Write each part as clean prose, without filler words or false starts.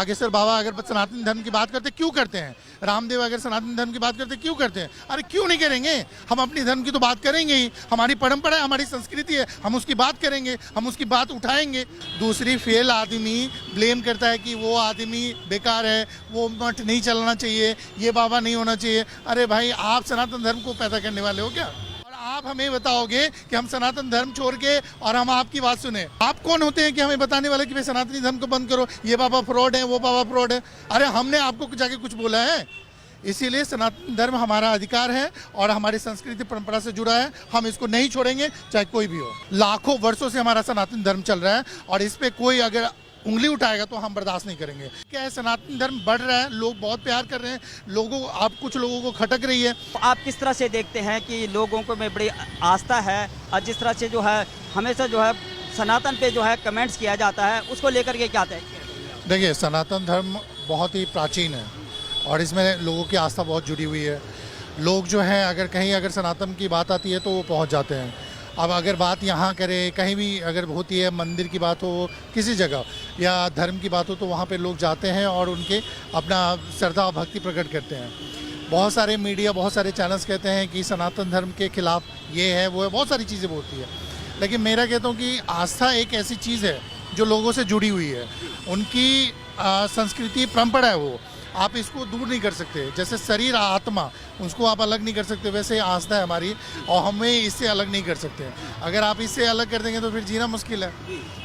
नागेश्वर बाबा अगर सनातन धर्म की बात करते क्यों करते हैं, रामदेव अगर सनातन धर्म की बात करते क्यों करते हैं? अरे क्यों नहीं करेंगे? हम अपनी धर्म की तो बात करेंगे ही, हमारी परंपरा है, हमारी संस्कृति है, हम उसकी बात करेंगे, हम उसकी बात उठाएंगे। दूसरी फेल आदमी ब्लेम करता है कि वो आदमी बेकार है, वो मठ नहीं चलना चाहिए, ये बाबा नहीं होना चाहिए। अरे भाई, आप सनातन धर्म को पैदा करने वाले हो क्या? आप हमें बताओगे कि हम सनातन धर्म छोड़ के और हम आपकी बात सुने? आप कौन होते हैं कि हमें बताने वाले कि भाई सनातनी धर्म को बंद करो, ये बाबा फ्रॉड है, वो बाबा फ्रॉड है? अरे हमने आपको जाके कुछ बोला है? इसीलिए सनातन धर्म हमारा अधिकार है और हमारी संस्कृति परंपरा से जुड़ा है, हम इसको नहीं छोड़ेंगे चाहे कोई भी हो। लाखों वर्षों से हमारा सनातन धर्म चल रहा है और इस पे कोई अगर उंगली उठाएगा तो हम बर्दाश्त नहीं करेंगे। क्या है, सनातन धर्म बढ़ रहा है, लोग बहुत प्यार कर रहे हैं, लोगों आप कुछ लोगों को खटक रही है। आप किस तरह से देखते हैं कि लोगों को में बड़ी आस्था है और जिस तरह से जो है हमेशा जो है सनातन पे जो है कमेंट्स किया जाता है, उसको लेकर के क्या तय? देखिए, सनातन धर्म बहुत ही प्राचीन है और इसमें लोगों की आस्था बहुत जुड़ी हुई है। लोग जो हैं अगर कहीं अगर सनातन की बात आती है तो वो पहुंच जाते हैं। अब अगर बात यहाँ करें, कहीं भी अगर होती है, मंदिर की बात हो, किसी जगह या धर्म की बात हो, तो वहाँ पे लोग जाते हैं और उनके अपना श्रद्धा और भक्ति प्रकट करते हैं। बहुत सारे मीडिया, बहुत सारे चैनल्स कहते हैं कि सनातन धर्म के खिलाफ ये है वो है, बहुत सारी चीज़ें बोलती है। लेकिन मेरा कहता हूँ कि आस्था एक ऐसी चीज़ है जो लोगों से जुड़ी हुई है, उनकी संस्कृति परंपरा है, वो आप इसको दूर नहीं कर सकते। जैसे शरीर आत्मा, उसको आप अलग नहीं कर सकते, वैसे आस्था है हमारी और हमें इससे अलग नहीं कर सकते। अगर आप इससे अलग कर देंगे तो फिर जीना मुश्किल है।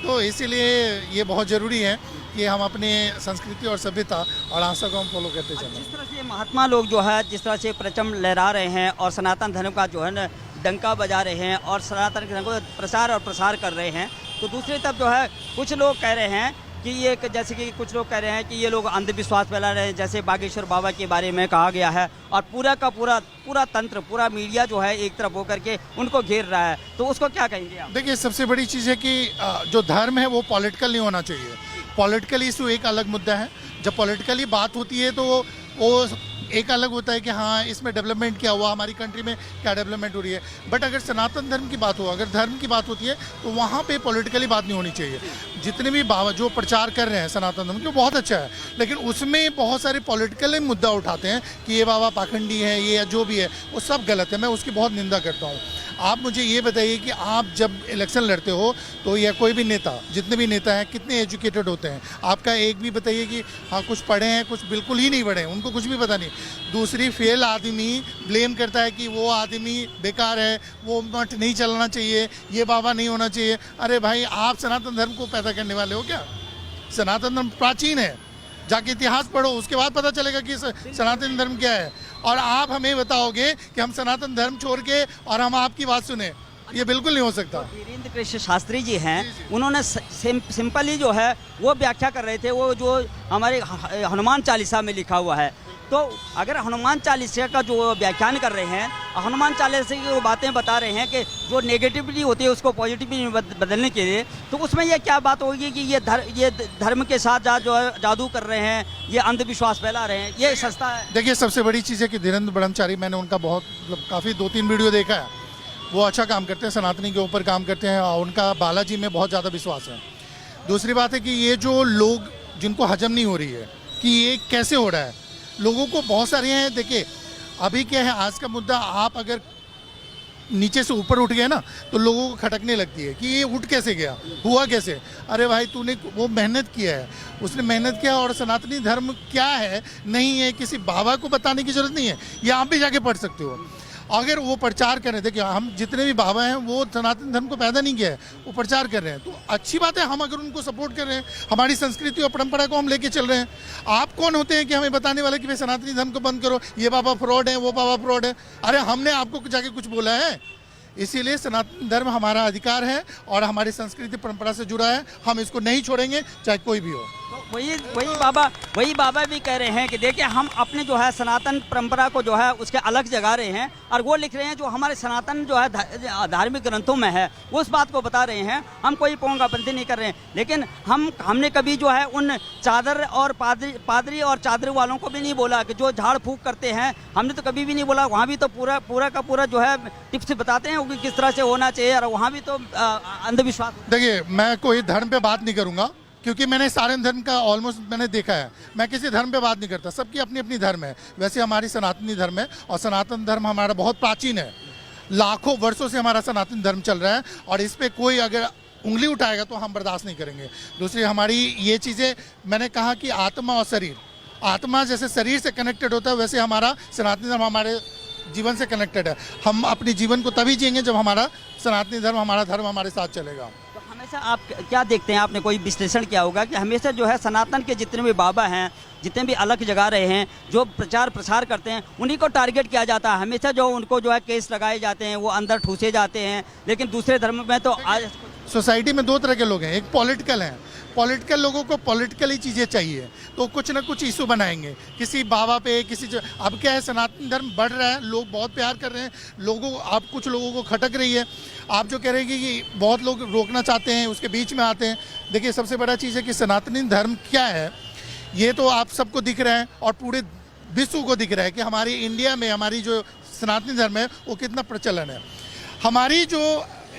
तो इसीलिए ये बहुत ज़रूरी है कि हम अपने संस्कृति और सभ्यता और आस्था को हम फॉलो करते चलें। जिस तरह से महात्मा लोग जो है जिस तरह से परचम लहरा रहे हैं और सनातन धर्म का जो है ना डंका बजा रहे हैं और सनातन धर्म को प्रसार और प्रसार कर रहे हैं, तो दूसरी तरफ जो है कुछ लोग कह रहे हैं कि ये, जैसे कि कुछ लोग कह रहे हैं कि ये लोग अंधविश्वास फैला रहे हैं, जैसे बागेश्वर बाबा के बारे में कहा गया है और पूरा का पूरा तंत्र, पूरा मीडिया जो है एक तरफ होकर के उनको घेर रहा है, तो उसको क्या कहेंगे आप? देखिए, सबसे बड़ी चीज़ है कि जो धर्म है वो पॉलिटिकल नहीं होना चाहिए। पॉलिटिकल इशू एक अलग मुद्दा है, जब पॉलिटिकली बात होती है तो वो एक अलग होता है कि हाँ इसमें डेवलपमेंट क्या हुआ, हमारी कंट्री में क्या डेवलपमेंट हो रही है। बट अगर सनातन धर्म की बात हो, अगर धर्म की बात होती है तो वहाँ पे पॉलिटिकली बात नहीं होनी चाहिए। जितने भी बाबा जो प्रचार कर रहे हैं सनातन धर्म, जो बहुत अच्छा है, लेकिन उसमें बहुत सारे पॉलिटिकल मुद्दा उठाते हैं कि ये बाबा पाखंडी है, ये जो भी है वो सब गलत है। मैं उसकी बहुत निंदा करता हूँ। आप मुझे ये बताइए कि आप जब इलेक्शन लड़ते हो तो या कोई भी नेता, जितने भी नेता हैं, कितने एजुकेटेड होते हैं? आपका एक भी बताइए कि हाँ कुछ पढ़े हैं, कुछ बिल्कुल ही नहीं पढ़े हैं, उनको कुछ भी पता नहीं। दूसरी फेल आदमी ब्लेम करता है कि वो आदमी बेकार है, वो मठ नहीं चलना चाहिए, ये बाबा नहीं होना चाहिए। अरे भाई, आप सनातन धर्म को पैदा करने वाले हो क्या? सनातन धर्म प्राचीन है, जाके इतिहास पढ़ो, उसके बाद पता चलेगा कि सनातन धर्म क्या है। और आप हमें बताओगे कि हम सनातन धर्म छोड़ के और हम आपकी बात सुने? ये बिल्कुल नहीं हो सकता। वीरेंद्र कृष्ण शास्त्री जी हैं, उन्होंने सिंपली जो है वो व्याख्या कर रहे थे, वो जो हमारे हनुमान चालीसा में लिखा हुआ है। तो अगर हनुमान चालीसा का जो व्याख्यान कर रहे हैं, हनुमान चालीसा की वो बातें बता रहे हैं कि जो नेगेटिविटी होती है उसको पॉजिटिविटी में बदलने के लिए, तो उसमें ये क्या बात होगी कि ये धर्म के साथ जो है जादू कर रहे हैं, ये अंधविश्वास फैला रहे हैं, ये सस्ता है। देखिए, सबसे बड़ी चीज़ है कि धीरेन्द्र ब्रह्मचारी, मैंने उनका बहुत काफ़ी 2-3 वीडियो देखा है, वो अच्छा काम करते हैं, सनातनी के ऊपर काम करते हैं और उनका बालाजी में बहुत ज़्यादा विश्वास है। दूसरी बात है कि ये जो लोग जिनको हजम नहीं हो रही है कि ये कैसे हो रहा है, लोगों को बहुत सारे हैं। देखिए, अभी क्या है, आज का मुद्दा, आप अगर नीचे से ऊपर उठ गए ना तो लोगों को खटकने लगती है कि ये उठ कैसे गया, हुआ कैसे। अरे भाई, तूने वो मेहनत किया है, उसने मेहनत किया। और सनातनी धर्म क्या है नहीं है किसी बाबा को बताने की जरूरत नहीं है, ये आप भी जाके पढ़ सकते हो। अगर वो प्रचार कर रहे हैं, देखिए हम जितने भी बाबा हैं वो सनातन धर्म को पैदा नहीं किया है, वो प्रचार कर रहे हैं, तो अच्छी बात है। हम अगर उनको सपोर्ट कर रहे हैं, हमारी संस्कृति और परंपरा को हम लेके चल रहे हैं। आप कौन होते हैं कि हमें बताने वाले कि भाई सनातनी धर्म को बंद करो, ये बाबा फ्रॉड है, वो बाबा फ्रॉड है? अरे हमने आपको जाके कुछ बोला है? इसीलिए सनातन धर्म हमारा अधिकार है और हमारी संस्कृति परंपरा से जुड़ा है, हम इसको नहीं छोड़ेंगे चाहे कोई भी हो। तो वही बाबा भी कह रहे हैं कि देखिए, हम अपने जो है सनातन परंपरा को जो है उसके अलग जगा रहे हैं और वो लिख रहे हैं जो हमारे सनातन जो है धार्मिक ग्रंथों में है, उस बात को बता रहे हैं। हम कोई पोंगापंथी नहीं कर रहे हैं, लेकिन हमने कभी जो है उन चादर और पादरी और चादर वालों को भी नहीं बोला कि जो झाड़ फूक करते हैं, हमने तो कभी भी नहीं बोला। वहाँ भी तो पूरा का पूरा जो है टिप्स बताते हैं कि किस तरह से होना चाहिए, और वहाँ भी तो अंधविश्वास। देखिए, मैं कोई धर्म पे बात नहीं करूँगा, क्योंकि मैंने सारे धर्म का ऑलमोस्ट मैंने देखा है, मैं किसी धर्म पे बात नहीं करता, सबकी अपनी अपनी धर्म है। वैसे हमारी सनातनी धर्म है और सनातन धर्म हमारा बहुत प्राचीन है, लाखों वर्षों से हमारा सनातन धर्म चल रहा है और इस पर कोई अगर उंगली उठाएगा तो हम बर्दाश्त नहीं करेंगे। दूसरी हमारी ये चीज़ें, मैंने कहा कि आत्मा और शरीर, आत्मा जैसे शरीर से कनेक्टेड होता है वैसे हमारा सनातनी धर्म हमारे जीवन से कनेक्टेड है। हम अपने जीवन को तभी जिएंगे जब हमारा सनातनी धर्म, हमारा धर्म हमारे साथ चलेगा। तो हमेशा आप क्या देखते हैं, आपने कोई विश्लेषण किया होगा कि हमेशा जो है सनातन के जितने भी बाबा हैं, जितने भी अलग जगा रहे हैं, जो प्रचार प्रसार करते हैं, उन्हीं को टारगेट किया जाता है। हमेशा जो उनको जो है केस लगाए जाते हैं, वो अंदर ठूसे जाते हैं। लेकिन दूसरे धर्म में तो आज सोसाइटी में दो तरह के लोग हैं, एक पॉलिटिकल हैं, पॉलिटिकल लोगों को पॉलिटिकली चीज़ें चाहिए तो कुछ ना कुछ इशू बनाएंगे किसी बाबा पे, किसी अब क्या है, सनातन धर्म बढ़ रहा है, लोग बहुत प्यार कर रहे हैं, लोगों अब कुछ लोगों को खटक रही है। आप जो कह रहे हैं कि बहुत लोग रोकना चाहते हैं, उसके बीच में आते हैं। देखिए सबसे बड़ा चीज़ है कि सनातनी धर्म क्या है, ये तो आप सबको दिख रहा है और पूरे विश्व को दिख रहा है कि हमारी इंडिया में हमारी जो सनातनी धर्म है वो कितना प्रचलन है। हमारी जो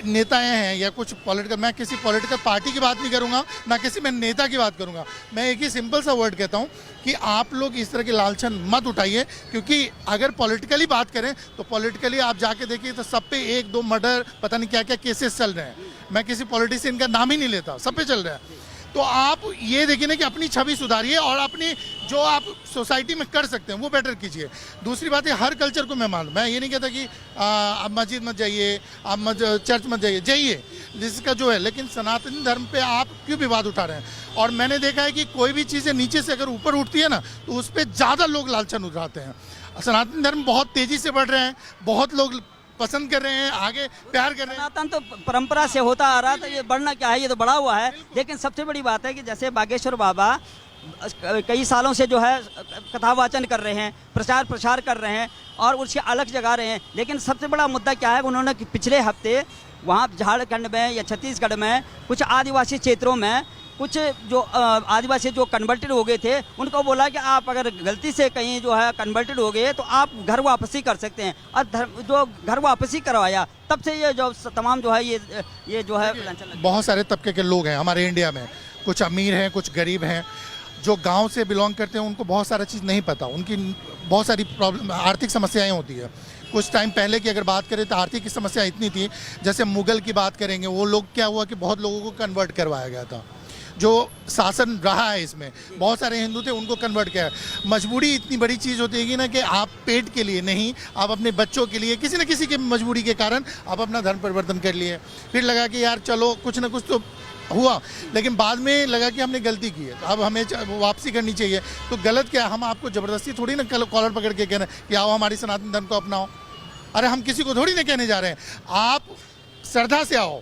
नेताएं हैं या कुछ पॉलिटिकल, मैं किसी पॉलिटिकल पार्टी की बात नहीं करूंगा, ना किसी मैं नेता की बात करूंगा, मैं एक ही सिंपल सा वर्ड कहता हूं कि आप लोग इस तरह की लालचन मत उठाइए। क्योंकि अगर पॉलिटिकली बात करें तो पॉलिटिकली आप जाके देखिए तो सब पे 1-2 मर्डर, पता नहीं क्या क्या केसेस चल रहे हैं। मैं किसी पॉलिटिशियन का नाम ही नहीं लेता, सब पे चल रहा है। तो आप ये देखिए ना कि अपनी छवि सुधारिए और अपनी जो आप सोसाइटी में कर सकते हैं वो बेटर कीजिए। दूसरी बात है, हर कल्चर को मैं मानूं, मैं ये नहीं कहता कि आप मस्जिद मत जाइए, आप चर्च मत जाइए जिसका जो है, लेकिन सनातन धर्म पे आप क्यों विवाद उठा रहे हैं। और मैंने देखा है कि कोई भी चीज़ें नीचे से अगर ऊपर उठती है ना तो उस पर ज़्यादा लोग लालचन उठाते हैं। सनातन धर्म बहुत तेज़ी से बढ़ रहे हैं, बहुत लोग पसंद कर रहे हैं, आगे प्यार कर रहे हैं। सनातन तो परंपरा से होता आ रहा था, ये बढ़ना क्या है, ये तो बढ़ा हुआ है। लेकिन सबसे बड़ी बात है कि जैसे बागेश्वर बाबा कई सालों से जो है कथावाचन कर रहे हैं, प्रचार प्रसार कर रहे हैं और उससे अलग जगा रहे हैं। लेकिन सबसे बड़ा मुद्दा क्या है, उन्होंने पिछले हफ्ते वहाँ झारखंड में या छत्तीसगढ़ में कुछ आदिवासी क्षेत्रों में कुछ जो आदिवासी जो कन्वर्टेड हो गए थे उनको बोला कि आप अगर गलती से कहीं जो है कन्वर्टेड हो गए तो आप घर वापसी कर सकते हैं। और जो घर वापसी करवाया तब से ये जो तमाम जो है ये जो है बहुत सारे तबके के लोग हैं हमारे इंडिया में, कुछ अमीर हैं, कुछ गरीब हैं। जो गांव से बिलोंग करते हैं उनको बहुत सारा चीज़ नहीं पता, उनकी बहुत सारी प्रॉब्लम, आर्थिक समस्याएं होती है। कुछ टाइम पहले की अगर बात करें तो आर्थिक समस्या इतनी थी, जैसे मुगल की बात करेंगे, वो लोग क्या हुआ कि बहुत लोगों को कन्वर्ट करवाया गया था। जो शासन रहा है इसमें बहुत सारे हिंदू थे उनको कन्वर्ट किया। मजबूरी इतनी बड़ी चीज़ होती है कि ना कि आप पेट के लिए नहीं, आप अपने बच्चों के लिए किसी न किसी की मजबूरी के कारण आप अपना धर्म परिवर्तन कर लिए। फिर लगा कि यार चलो कुछ ना कुछ तो हुआ, लेकिन बाद में लगा कि हमने गलती की है, अब हमें वापसी करनी चाहिए। तो गलत क्या, हम आपको ज़बरदस्ती थोड़ी ना कॉलर पकड़ के कहना कि आओ हमारी सनातन धर्म को अपनाओ। अरे हम किसी को थोड़ी ना कहने जा रहे हैं, आप श्रद्धा से आओ,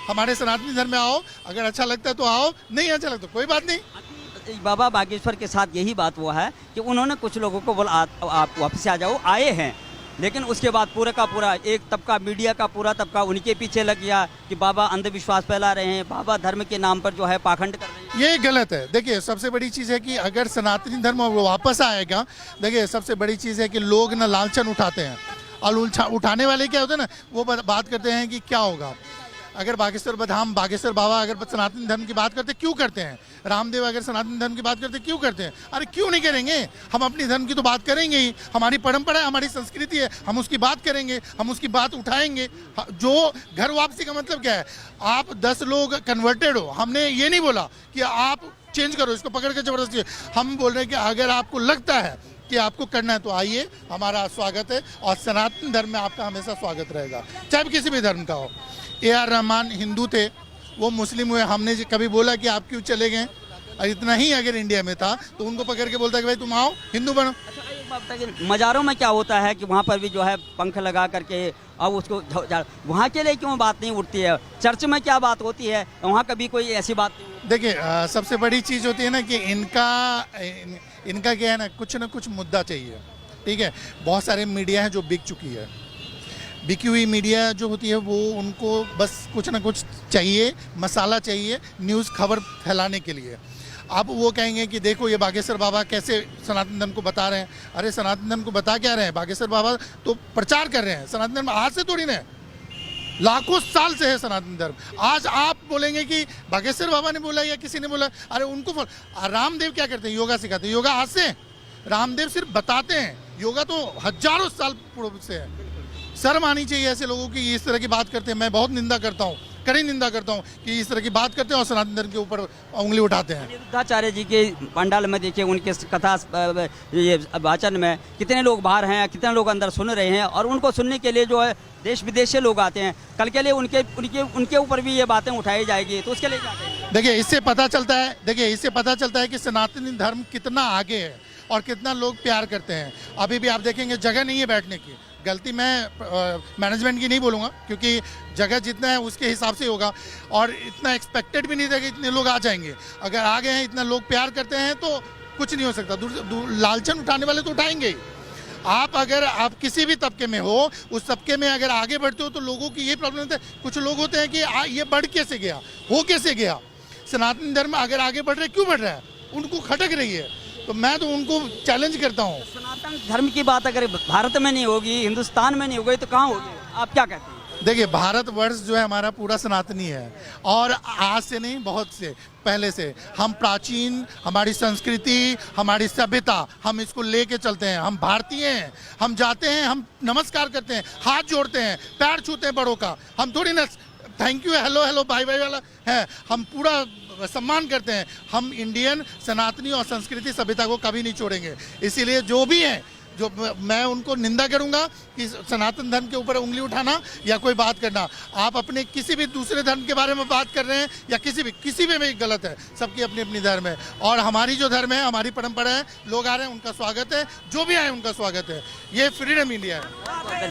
हमारे सनातनी धर्म में आओ, अगर अच्छा लगता है तो आओ, नहीं अच्छा लगता कोई बात नहीं। बाबा बागेश्वर के साथ यही बात हुआ है कि उन्होंने कुछ लोगों को बोला आप वापस आ जाओ, आए हैं, लेकिन उसके बाद पूरा का पूरा एक तबका, मीडिया का पूरा तबका उनके पीछे लग गया कि बाबा अंधविश्वास फैला रहे हैं, बाबा धर्म के नाम पर जो है पाखंड कर रहे हैं। ये गलत है। देखिए सबसे बड़ी चीज़ है कि अगर सनातनी धर्म वापस आएगा, देखिए सबसे बड़ी चीज़ है कि लोग ना लालचन उठाते हैं और उठाने वाले क्या होते हैं ना, वो बात करते हैं कि क्या होगा अगर बागेश्वर बाबा अगर सनातन धर्म की बात करते, क्यों करते हैं? रामदेव अगर सनातन धर्म की बात करते क्यों करते हैं? अरे क्यों नहीं करेंगे, हम अपनी धर्म की तो बात करेंगे ही, हमारी परंपरा है, हमारी संस्कृति है, हम उसकी बात करेंगे, हम उसकी बात उठाएंगे। जो घर वापसी का मतलब क्या है, आप 10 लोग कन्वर्टेड हो, हमने ये नहीं बोला कि आप चेंज करो, इसको पकड़ के जबरदस्ती। हम बोल रहे हैं कि अगर आपको लगता है कि आपको करना है तो आइए, हमारा स्वागत है और सनातन धर्म में आपका हमेशा स्वागत रहेगा, चाहे किसी भी धर्म का हो। AR रहमान हिंदू थे, वो मुस्लिम हुए, हमने कभी बोला कि आप क्यों चले गए? और इतना ही अगर इंडिया में था तो उनको पकड़ के बोलता कि भाई तुम आओ हिंदू बनो। अच्छा एक बात बताइए, मज़ारों में क्या होता है कि वहाँ पर भी जो है पंख लगा करके अब उसको वहाँ के लिए क्यों बात नहीं उठती है? चर्च में क्या बात होती है, वहाँ कभी कोई ऐसी बात नहीं? देखिए सबसे बड़ी चीज़ होती है ना कि इनका क्या है ना कुछ मुद्दा चाहिए, ठीक है। बहुत सारे मीडिया हैं जो बिक चुकी है, बिकी हुई मीडिया जो होती है वो उनको बस कुछ ना कुछ चाहिए, मसाला चाहिए न्यूज़ खबर फैलाने के लिए। अब वो कहेंगे कि देखो ये बागेश्वर बाबा कैसे सनातन धर्म को बता रहे हैं। अरे सनातन धर्म को बता क्या रहे हैं? बागेश्वर बाबा तो प्रचार कर रहे हैं। सनातन धर्म आज से थोड़ी ना है, लाखों साल से है सनातन धर्म। आज आप बोलेंगे कि बागेश्वर बाबा ने बोला या किसी ने बोला, अरे उनको रामदेव क्या करते हैं, योगा सिखाते हैं। योगा आज से, रामदेव सिर्फ बताते हैं, योगा तो हजारों साल पूर्व से है। शर्म आनी चाहिए ऐसे लोगों की इस तरह की बात करते हैं। मैं बहुत निंदा करता हूँ, कड़ी निंदा करता हूँ कि इस तरह की बात करते हैं और सनातन धर्म के ऊपर उंगली उठाते हैं। अनिरुद्धाचार्य जी के पंडाल में देखिए, उनके कथा ये वाचन में कितने लोग बाहर हैं, कितने लोग अंदर सुन रहे हैं, और उनको सुनने के लिए जो है देश विदेश से लोग आते हैं। कल के लिए उनके ऊपर भी ये बातें उठाई जाएगी, तो उसके लिए जाते हैं। देखिए इससे पता चलता है कि सनातनी धर्म कितना आगे है और कितना लोग प्यार करते हैं। अभी भी आप देखेंगे जगह नहीं है बैठने की। गलती मैं मैनेजमेंट की नहीं बोलूँगा, क्योंकि जगह जितना है उसके हिसाब से होगा, और इतना एक्सपेक्टेड भी नहीं था कि इतने लोग आ जाएंगे। अगर आ गए हैं, इतना लोग प्यार करते हैं, तो कुछ नहीं हो सकता। लालचन उठाने वाले तो उठाएंगे ही। आप किसी भी तबके में हो, उस तबके में अगर आगे बढ़ते हो तो लोगों की ये प्रॉब्लम होता है। कुछ लोग होते हैं कि ये बढ़ कैसे गया, हो कैसे गया। सनातन धर्म अगर आगे बढ़ रहा है, क्यों बढ़ रहा है, उनको खटक रही है। तो मैं तो उनको चैलेंज करता हूँ। सनातन धर्म की बात अगर भारत में नहीं होगी, हिंदुस्तान में नहीं होगी, तो कहाँ होगी? आप क्या कहते हैं? देखिए भारतवर्ष जो है हमारा पूरा सनातनी है, और आज से नहीं, बहुत से पहले से हम प्राचीन, हमारी संस्कृति, हमारी सभ्यता, हम इसको लेके चलते हैं। हम भारतीय हैं, हम जाते हैं, हम नमस्कार करते हैं, हाथ जोड़ते हैं, पैर छूते हैं बड़ों का। हम थोड़ी ना thank you, hello hello, bye bye वाला है। हम पूरा सम्मान करते हैं। हम इंडियन सनातनी और संस्कृति सभ्यता को कभी नहीं छोड़ेंगे। इसीलिए जो भी है, जो मैं उनको निंदा करूंगा कि सनातन धर्म के ऊपर उंगली उठाना या कोई बात करना। आप अपने किसी भी दूसरे धर्म के बारे में बात कर रहे हैं या किसी भी गलत है। सबकी अपनी अपनी धर्म है, और हमारी जो धर्म है, हमारी परंपरा है, लोग आ रहे हैं उनका स्वागत है, जो भी आए उनका स्वागत है। ये फ्रीडम इंडिया है।